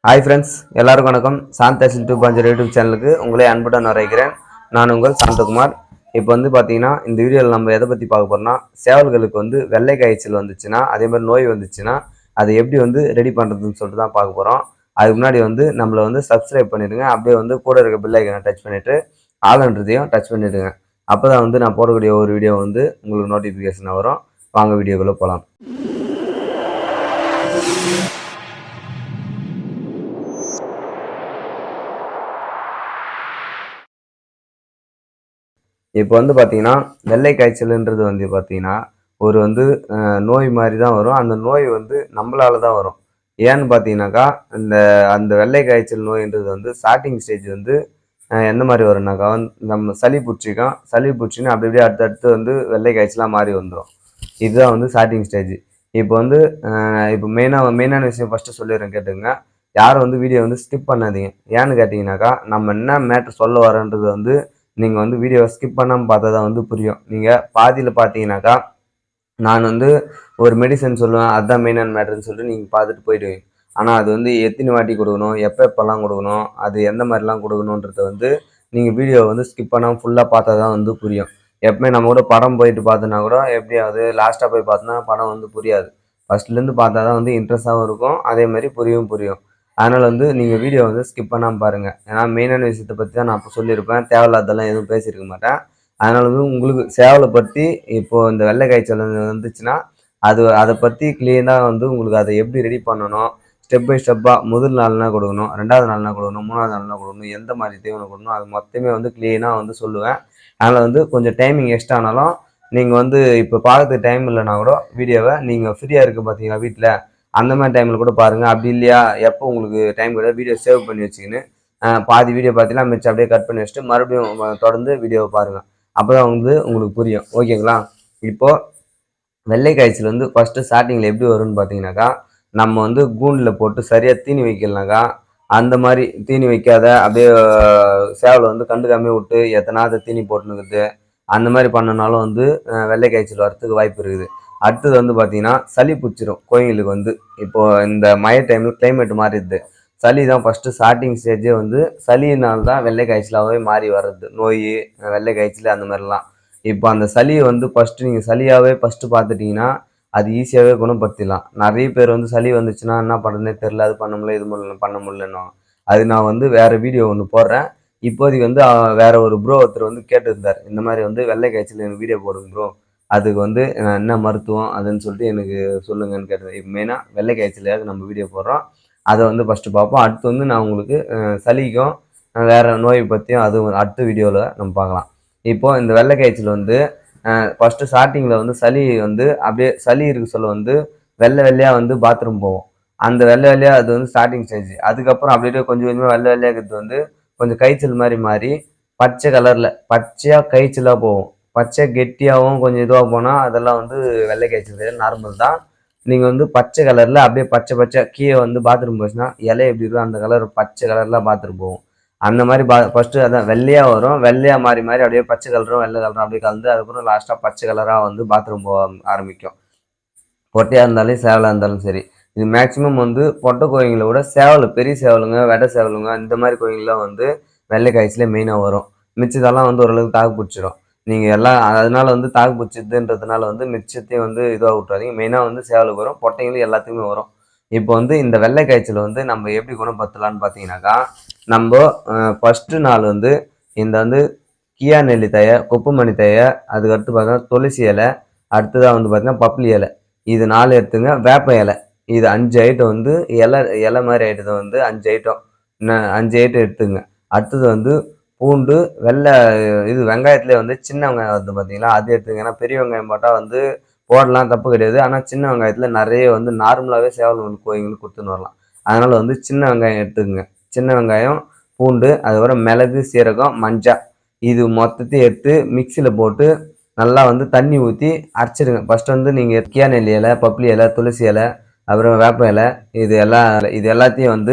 Hi friends, எல்லாருக்கும் வணக்கம். Santa's YouTube சேனலுக்கு உங்களே அன்புடன் வரவேற்கிறேன். நான் உங்கள் சாந்தகுமார். இப்போ பார்த்தீங்கன்னா இந்த வீடியோவில் நம்ம எதை பற்றி பார்க்க போகிறோம்னா, சேவல்களுக்கு வெள்ளை காய்ச்சல் வந்துச்சுன்னா, அதே மாதிரி நோய் வந்துச்சுன்னா அதை எப்படி ரெடி பண்ணுறதுன்னு சொல்லிட்டு தான் பார்க்க போகிறோம். அதுக்கு முன்னாடி நம்மளை சப்ஸ்கிரைப் பண்ணிவிடுங்க. அப்படியே கூட இருக்க பெல் ஐக்கனை டச் பண்ணிவிட்டு ஆளுன்றதையும் டச் பண்ணிவிடுங்க. அப்போ தான் நான் போடக்கூடிய ஒரு வீடியோ உங்களுக்கு நோட்டிஃபிகேஷன் வரும். வாங்க வீடியோக்குள்ளே போகலாம். இப்போ பார்த்தீங்கன்னா வெள்ளை காய்ச்சல்ன்றது பார்த்தீங்கன்னா ஒரு நோய் மாதிரி தான் வரும். அந்த நோய் நம்மளால தான் வரும். ஏன்னு பார்த்தீங்கன்னாக்கா அந்த வெள்ளை காய்ச்சல் நோய்ன்றது ஸ்டார்டிங் ஸ்டேஜ் எந்த மாதிரி வரும்னாக்கா நம்ம சளி பிடிச்சின்னு அப்படி அப்படியே அடுத்தடுத்து வெள்ளை காய்ச்சலாக மாறி வந்துடும். இதுதான் ஸ்டார்டிங் ஸ்டேஜ். இப்போ இப்போ மெயினான விஷயம் ஃபஸ்ட்டு சொல்லிடுறேன், கேட்டுங்க. யாரும் வீடியோ ஸ்கிப் பண்ணாதீங்க. ஏன்னு கேட்டிங்கனாக்கா நம்ம என்ன மேட்ரு சொல்ல வரன்றது நீங்கள் வீடியோவை ஸ்கிப் பண்ணாமல் பார்த்தா தான் புரியும். நீங்கள் பாதியில் பார்த்தீங்கன்னாக்கா நான் ஒரு மெடிசன் சொல்லுவேன், அதுதான் மெயினான மேட்டர்னு சொல்லிட்டு நீங்கள் பார்த்துட்டு போயிடுவீங்க. ஆனால் அது எத்தனை வாட்டி கொடுக்கணும், எப்போல்லாம் கொடுக்கணும், அது எந்த மாதிரிலாம் கொடுக்கணுன்றத நீங்கள் வீடியோவை ஸ்கிப் பண்ணாமல் ஃபுல்லாக பார்த்தா தான் புரியும். எப்பவுமே நம்ம கூட படம் போயிட்டு பார்த்தோன்னா கூட எப்படியாவது லாஸ்ட்டாக போய் பார்த்தோன்னா படம் புரியாது. ஃபஸ்ட்லேருந்து பார்த்தா தான் இன்ட்ரெஸ்ட்டாகவும் இருக்கும், அதே மாதிரி புரியும். அதனால் நீங்கள் வீடியோ ஸ்கிப் பண்ணாமல் பாருங்கள். ஏன்னா மெயினான விஷயத்தை பற்றி தான் நான் இப்போ சொல்லியிருப்பேன். தேவையில்லாதெல்லாம் எதுவும் பேசியிருக்க மாட்டேன். அதனால் உங்களுக்கு சேவலை பற்றி இப்போது இந்த வெள்ளை காய்ச்சல் வந்துச்சுன்னா அதை பற்றி கிளீனாக உங்களுக்கு அதை எப்படி ரெடி பண்ணணும், ஸ்டெப் பை ஸ்டெப்பாக முதல் நாள்னா கொடுக்கணும், 2வது நாள்னா கொடுக்கணும், 3வது நாள்னா கொடுக்கணும், எந்த மாதிரி தீவனம் கொடுக்கணும், அது மொத்தமே கிளீனாக சொல்லுவேன். அதனால் கொஞ்சம் டைமிங் எக்ஸ்ட்ரா ஆனாலும் நீங்கள் இப்போ பார்க்கறதுக்கு டைம் இல்லைனா கூட வீடியோவை நீங்கள் ஃப்ரீயாக இருக்குது பார்த்தீங்களா வீட்டில், அந்த மாதிரி டைமில் கூட பாருங்கள். அப்படி இல்லையா, எப்போ உங்களுக்கு டைம் கிடையாது வீடியோ சேவ் பண்ணி வச்சுக்கின்னு பாதி வீடியோ பார்த்தீங்கன்னா மிச்சம் அப்படியே கட் பண்ணி வச்சுட்டு மறுபடியும் தொடர்ந்து வீடியோவை பாருங்கள். அப்போ தான் உங்களுக்கு புரியும். ஓகேங்களா? இப்போது வெள்ளை காய்ச்சல் ஃபஸ்ட்டு ஸ்டார்டிங்கில் எப்படி வரும்னு பார்த்தீங்கன்னாக்கா, நம்ம கூண்டில் போட்டு சரியாக தீனி வைக்கலனாக்கா, அந்த மாதிரி தீனி வைக்காத அப்படியே சேவலை கண்டுக்காமே விட்டு எத்தனாவது தீனி போட்டுனுக்குது, அந்த மாதிரி பண்ணனாலும் வெள்ளை காய்ச்சல் வரத்துக்கு வாய்ப்பு இருக்குது. அடுத்தது பார்த்தீங்கன்னா சளி பிடிச்சிரும் கோயிலுக்கு. இப்போது இந்த மழை டைமில் கிளைமேட் மாறிடுது. சளி தான் ஃபஸ்ட்டு ஸ்டார்டிங் ஸ்டேஜே சளியினால் தான் வெள்ளை காய்ச்சலாகவே மாறி வர்றது. நோய், வெள்ளை காய்ச்சல் அந்த மாதிரிலாம். இப்போ அந்த சளியை ஃபஸ்ட்டு நீங்கள் சளியாகவே ஃபஸ்ட்டு பார்த்துட்டிங்கன்னா அது ஈஸியாகவே குணப்படுத்திடலாம். நிறைய பேர் சளி வந்துச்சுன்னா என்ன பண்ணுறதுனே தெரில, அது பண்ண முடியல, இது பண்ண முடியலன்னு. அது நான் வேறு வீடியோ ஒன்று போடுறேன். இப்போதைக்கு வேறு ஒரு ப்ரோ ஒருத்தர் கேட்டுருந்தார், இந்த மாதிரி வெள்ளை காய்ச்சல் எனக்கு வீடியோ போடுங்க ப்ரோ, அதுக்கு என்ன மருத்துவம் அதுன்னு சொல்லிட்டு எனக்கு சொல்லுங்கன்னு கேட்டது. இப்போ மெயினாக வெள்ளை காய்ச்சலையாவது நம்ம வீடியோ போடுறோம், அதை ஃபஸ்ட்டு பார்ப்போம். அடுத்து நான் உங்களுக்கு சளிக்கும் வேறு நோய் பற்றியும் அது அடுத்த வீடியோவில் நம்ம பார்க்கலாம். இப்போது இந்த வெள்ளை காய்ச்சல் ஃபஸ்ட்டு ஸ்டார்டிங்கில் சளி அப்படியே சளி இருக்க சொல்ல வெள்ளை வெள்ளையாக பாத்ரூம் போவோம். அந்த வெள்ளை வெள்ளையாக அது ஸ்டார்டிங் ஸ்டேஜ். அதுக்கப்புறம் அப்படியே கொஞ்சம் கொஞ்சமாக வெள்ளை வெள்ளையாக இருக்கிறது கொஞ்சம் காய்ச்சல் மாதிரி மாறி பச்சை கலரில் பச்சையாக காய்ச்சலாக போகும். பச்சை கெட்டியாகவும் கொஞ்சம் இதுவாக போனால் அதெல்லாம் வெள்ளை காய்ச்சல் நார்மல் தான். நீங்கள் பச்சை கலரில் அப்படியே பச்சை கீழே பாத்ரூம் போச்சுன்னா இலை எப்படி இருக்கும் அந்த கலர் பச்சை கலரில் பாத்ரூம் போகும். அந்த மாதிரி ஃபஸ்ட்டு அதான் வெள்ளையாக வரும், வெள்ளையாக மாறி அப்படியே பச்சை கலரும் வெள்ளை கலரும் அப்படியே கலந்து அதுக்கப்புறம் லாஸ்ட்டாக பச்சை கலராக பாத்ரூம் போக ஆரம்பிக்கும். பொட்டையாக இருந்தாலும் சேவலாக இருந்தாலும் சரி. இது மேக்ஸிமம் பொட்டை கோழிங்களை விட சேவல், பெரிய சேவலுங்க, வெட்டை சேவலுங்க, இந்த மாதிரி கோழிங்கெலாம் வெள்ளை காய்ச்சலே மெயினாக வரும். மிச்சதெல்லாம் ஓரளவுக்கு தாக்கு பிடிச்சிடும். நீங்கள் எல்லாம் அதனால் தாக்கு பிடிச்சதுன்றதுனால மிச்சத்தையும் இதுவாக விட்டுறாதீங்க. மெயினாக சேவலுக்கு வரும், பொட்டைங்களுக்கு எல்லாத்துக்குமே வரும். இப்போ இந்த வெள்ளை காய்ச்சல் நம்ம எப்படி குணப்படுத்தலான்னு பார்த்தீங்கன்னாக்கா, நம்ம ஃபஸ்ட்டு நாள் இந்த கியா நெல்லி தழை, குப்பைமணி தழை, அதுக்கடுத்து பார்த்தீங்கன்னா துளசி இலை, அடுத்ததாக பார்த்தீங்கன்னா பப்ளி இலை, இது 4 எடுத்துங்க. வேப்ப இலை, இது 5 ஐட்டம் இலை மாதிரி ஐட்டத்தை 5 ஐட்டம் 5 ஐட்டம் எடுத்துங்க. அடுத்தது பூண்டு, வெள்ளை இது வெங்காயத்துலேயே சின்ன வெங்காயம் பார்த்தீங்களா, அது எடுத்துங்க. ஏன்னா பெரிய வெங்காயம் போட்டால் போடலாம், தப்பு கிடையாது. ஆனால் சின்ன வெங்காயத்தில் நிறைய நார்மலாகவே சேவல் கோழிங்களுக்கு கொடுத்துன்னு வரலாம். அதனால் சின்ன வெங்காயம் எடுத்துக்கங்க. சின்ன வெங்காயம், பூண்டு, அதுக்கப்புறம் மிளகு, சீரகம், மஞ்சள், இது மொத்தத்தையும் எடுத்து மிக்சியில் போட்டு நல்லா தண்ணி ஊற்றி அரைச்சிடுங்க. ஃபஸ்ட்டு நீங்கள் கியா நெல்லி இலை, பப்ளி இலை, துளசி இலை, அப்புறம் வேப்ப இலை, இது எல்லாத்தையும்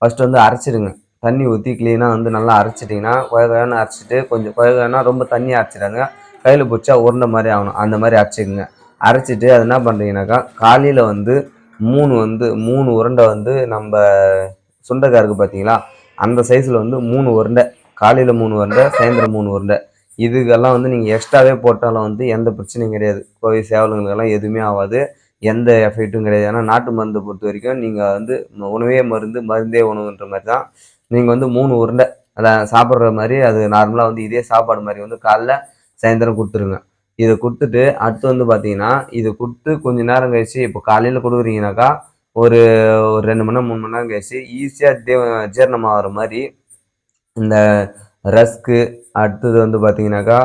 ஃபஸ்ட்டு அரைச்சிடுங்க. தண்ணி ஊற்றி க்ளீனாக நல்லா அரைச்சிட்டிங்கன்னா கொயன்னு அரைச்சிட்டு, கொஞ்சம் கொயன்னா ரொம்ப தண்ணியாக அரைச்சிடாங்க, கையில் பிடிச்சா உருண்டை மாதிரி ஆகணும், அந்த மாதிரி அரைச்சிக்கோங்க. அரைச்சிட்டு அது என்ன பண்ணுறீங்கன்னாக்கா காலையில் 3 உருண்டை நம்ம சுண்டக்காய் இருக்குது பார்த்தீங்களா, அந்த சைஸில் வந்து 3 உருண்டை, காலையில் 3 உருண்டை, சாயந்தரம் 3 உருண்டை. இதுக்கெல்லாம் வந்து நீங்கள் எக்ஸ்ட்ராவே போட்டாலும் வந்து எந்த பிரச்சனையும் கிடையாது. கோழி சேவலுங்களுக்கெல்லாம் எதுவுமே ஆகாது, எந்த எஃபெக்ட்டும் கிடையாது. ஏன்னா நாட்டு மருந்தை பொறுத்த வரைக்கும் நீங்கள் வந்து உணவே மருந்து, மருந்தே உணவுன்ற மாதிரி தான். நீங்கள் வந்து 3 உருண்டை அதான் சாப்பிட்ற மாதிரி, அது நார்மலாக வந்து இதே சாப்பாடு மாதிரி வந்து காலைல சாயந்தரம் கொடுத்துருங்க. இதை கொடுத்துட்டு அடுத்து வந்து பார்த்தீங்கன்னா, இதை கொடுத்து கொஞ்சம் நேரம் கழிச்சு, இப்போ காலையில் கொடுக்குறீங்கனாக்கா ஒரு ஒரு 2 மணி நேரம் 3 மணி நேரம் கழிச்சு ஈஸியாக ஜீரணம் ஆகிற மாதிரி இந்த ரஸ்க்கு, அடுத்தது வந்து பார்த்தீங்கன்னாக்கா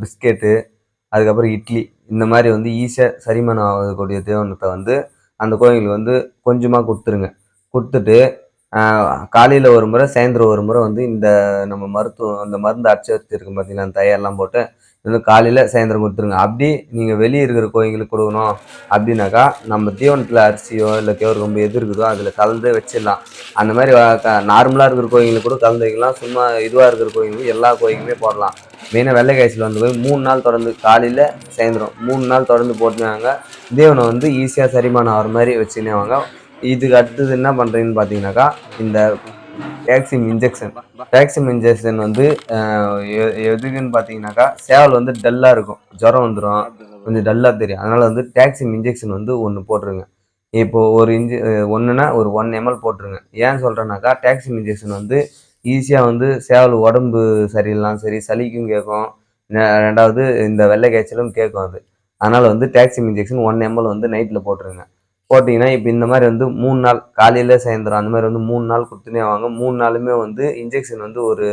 பிஸ்கெட்டு, அதுக்கப்புறம் இட்லி, இந்த மாதிரி வந்து ஈஸியாக செரிமானம் ஆகக்கூடிய தீவனத்தை வந்து அந்த கோழிங்களுக்கு வந்து கொஞ்சமாக கொடுத்துருங்க. கொடுத்துட்டு காலையில் ஒரு முறை, சாயந்தரம் ஒரு முறை வந்து இந்த நம்ம அந்த மருந்து அரைச்சி வச்சுருக்கோம் பார்த்தீங்களா, அந்த தயாரெலாம் போட்டு வந்து காலையில் சாயந்தரம் கொடுத்துருங்க. அப்படி நீங்கள் வெளியே இருக்கிற கோழிங்களுக்கு கொடுக்கணும் அப்படின்னாக்கா, நம்ம தீவனத்தில் அரிசியோ இல்லை கேவுரு கம்பு எது இருக்குதோ அதில் கலந்து வச்சிடலாம். அந்த மாதிரி நார்மலாக இருக்கிற கோழிங்களுக்கு கூட கலந்து வைக்கலாம். சும்மா இதுவாக இருக்கிற கோழிங்களுக்கு எல்லா கோழிக்குமே போடலாம். மெயினாக வெள்ளை காய்ச்சல் வந்து போய் 3 நாள் தொடர்ந்து காலையில் சாயந்தரம் 3 நாள் தொடர்ந்து போட்டுனாங்க, தீவனம் வந்து ஈஸியாக செரிமானம் ஆகிற மாதிரி வச்சுனேவாங்க. இதுக்கு அடுத்தது என்ன பண்ணுறீங்கன்னு பார்த்தீங்கன்னாக்கா, இந்த டாக்ஸிம் இன்ஜெக்ஷன் வந்து எதுக்குன்னு பார்த்தீங்கன்னாக்கா, சேவல் வந்து டல்லாக இருக்கும், ஜுரம் வந்துடும், கொஞ்சம் டல்லாக தெரியும். அதனால் வந்து டாக்ஸிம் இன்ஜெக்ஷன் வந்து ஒன்று போட்டுருங்க. இப்போது ஒரு ஒன்றுனா ஒரு 1 ml போட்டுருங்க. ஏன் சொல்கிறேன்னாக்கா, டாக்ஸிம் இன்ஜெக்ஷன் வந்து ஈஸியாக வந்து சேவல் உடம்பு சரியில்லாம் சரி, சளிக்கும் கேட்கும், 2வது இந்த வெள்ளை காய்ச்சலும் கேட்கும் அது. அதனால் வந்து டாக்ஸிம் இன்ஜெக்ஷன் 1 ml வந்து நைட்டில் போட்டுருங்க. போட்டிங்கன்னா இப்போ இந்த மாதிரி வந்து 3 நாள் காலையில் சாயந்தரம் அந்த மாதிரி வந்து 3 நாள் கொடுத்துனே வாங்க. 3 நாளுமே வந்து இன்ஜெக்ஷன் வந்து ஒரு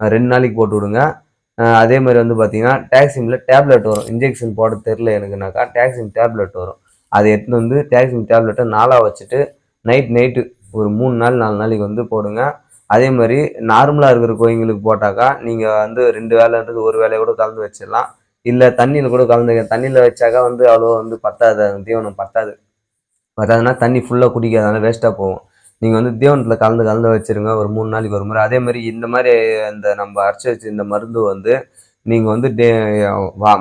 2 நாளைக்கு போட்டு விடுங்க. அதே மாதிரி வந்து பார்த்தீங்கன்னா, டாக்ஸிமில் டேப்லெட் வரும். இன்ஜெக்ஷன் போட தெரில எனக்குனாக்கா டாக்ஸிம் டேப்லெட் வரும். அதை எடுத்துன்னு வந்து டாக்ஸிம் டேப்லெட்டை 4ஆக வச்சுட்டு நைட்டு ஒரு 3 நாள் 4 நாளைக்கு வந்து போடுங்க. அதே மாதிரி நார்மலாக இருக்கிற கோழிங்களுக்கு போட்டாக்கா நீங்கள் வந்து 2 வேலைன்றது ஒரு வேலையை கூட கலந்து வச்சிடலாம். இல்லை தண்ணியில் கூட தண்ணியில் வச்சாக்கா வந்து அவ்வளோ வந்து பத்தாது, தீவனம் பத்தாதுன்னா தண்ணி ஃபுல்லாக குடிக்காதனால வேஸ்ட்டாக போகும். நீங்கள் வந்து தீவனத்தில் கலந்து வச்சுருங்க ஒரு 3 நாளைக்கு ஒரு முறை. அதே மாதிரி இந்த மாதிரி இந்த நம்ம அரைச்சி வச்சு இந்த மருந்து வந்து நீங்கள் வந்து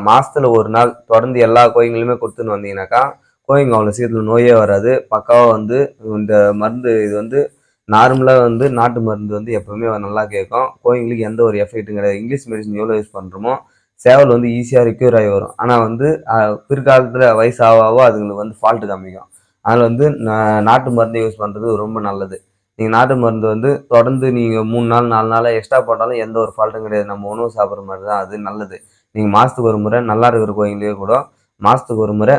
மாதத்தில் ஒரு நாள் தொடர்ந்து எல்லா கோழிங்களுமே கொடுத்துன்னு வந்தீங்கன்னாக்கா, கோழிங்க அவ்வளோ சீக்கிரத்தில் நோயே வராது. பக்காவாக வந்து இந்த மருந்து இது வந்து நார்மலாக வந்து நாட்டு மருந்து வந்து எப்போவுமே நல்லா கேட்கும். கோழிங்களுக்கு எந்த ஒரு எஃபெக்ட்டும் கிடையாது. இங்கிலீஷ் மெடிசன் எவ்வளோ யூஸ் பண்ணுறோமோ சேவல் வந்து ஈஸியாக ரிக்யூர் ஆகி வரும். ஆனால் வந்து பிற்காலத்தில் வயசு ஆக அதுங்களுக்கு வந்து ஃபால்ட்டு காமிக்கும். அதில் வந்து நாட்டு மருந்து யூஸ் பண்ணுறது ரொம்ப நல்லது. நீங்கள் நாட்டு மருந்து வந்து தொடர்ந்து நீங்கள் 3 நாள் 4 நாளாக எக்ஸ்ட்ரா போட்டாலும் எந்த ஒரு ஃபால்ட்டும் கிடையாது. நம்ம உணவு சாப்பிட்ற மாதிரி தான் அது நல்லது. நீங்கள் மாதத்துக்கு ஒரு முறை நல்லா இருக்கிற கோழிங்களே கூட மாதத்துக்கு ஒரு முறை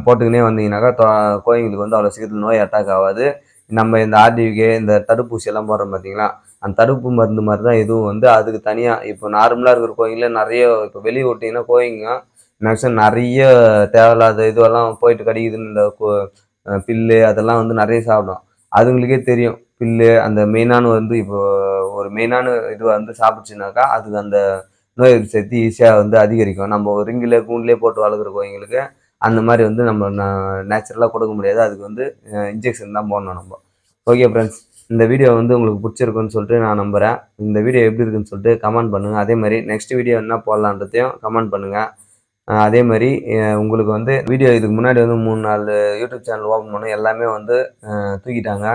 போட்டுக்கினே வந்தீங்கன்னாக்கா கோழிங்களுக்கு வந்து அவ்வளோ சீக்கிரத்தில் நோய் அட்டாக் ஆகாது. நம்ம இந்த ஆர்டிவிகே இந்த தடுப்பூசி எல்லாம் போடுறோம் பார்த்தீங்களா, அந்த தடுப்பு மருந்து மாதிரி தான் இதுவும் வந்து அதுக்கு தனியாக. இப்போ நார்மலாக இருக்கிற கோழிங்களே நிறைய இப்போ வெளியே விட்டிங்கன்னா கோழிங்க மேக்ஸிமம் நிறைய தேவையில்லாத இதுவெல்லாம் போயிட்டு கடிக்குதுன்னு இந்த புல்லு அதெல்லாம் வந்து நிறைய சாப்பிடும். அதுங்களுக்கே தெரியும் புல்லு அந்த மெயினான வந்து இப்போ ஒரு மெயினான இது வந்து சாப்பிடுச்சுனாக்கா அதுக்கு அந்த நோய் எதிர்ப்பு சக்தி ஈஸியாக வந்து அதிகரிக்கும். நம்ம ரிங்கில் கூண்டிலே போட்டு வளர்க்குற கோழிங்களுக்கு அந்த மாதிரி வந்து நம்ம நேச்சுரலாக கொடுக்க முடியாது. அதுக்கு வந்து இன்ஜெக்ஷன் தான் போடணும் நம்ம. ஓகே ஃப்ரெண்ட்ஸ், இந்த வீடியோ வந்து உங்களுக்கு பிடிச்சிருக்குன்னு சொல்லிட்டு நான் நம்புகிறேன். இந்த வீடியோ எப்படி இருக்குன்னு சொல்லிட்டு கமெண்ட் பண்ணுங்கள். அதே மாதிரி நெக்ஸ்ட் வீடியோ என்ன போடலான்றதையும் கமெண்ட் பண்ணுங்கள். அதே மாதிரி உங்களுக்கு வந்து வீடியோ இதுக்கு முன்னாடி வந்து 3-4 யூடியூப் சேனல் ஓப்பன் பண்ணோம், எல்லாமே வந்து தூக்கிட்டாங்க.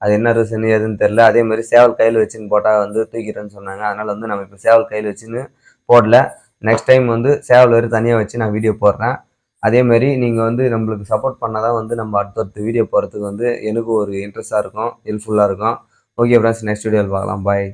அது என்ன ரீசன் எதுன்னு தெரில. அதே மாதிரி சேவல் கையில் வச்சுன்னு போட்டால் வந்து தூக்கிட்டேன்னு சொன்னாங்க. அதனால் வந்து நம்ம இப்போ சேவல் கையில் வச்சுன்னு போடல. நெக்ஸ்ட் டைம் வந்து சேவல் வேறு தனியாக வச்சு நான் வீடியோ போடுறேன். அதே மாதிரி நீங்கள் வந்து நம்மளுக்கு சப்போர்ட் பண்ணால் தான் வந்து நம்ம அடுத்தடுத்த வீடியோ போகிறதுக்கு வந்து எனக்கு ஒரு இன்ட்ரெஸ்ட்டாக இருக்கும், ஹெல்ப்ஃபுல்லாக இருக்கும். ஓகே ஃப்ரெண்ட்ஸ், நெக்ஸ்ட் வீடியோவில் பார்க்கலாம். பாய்.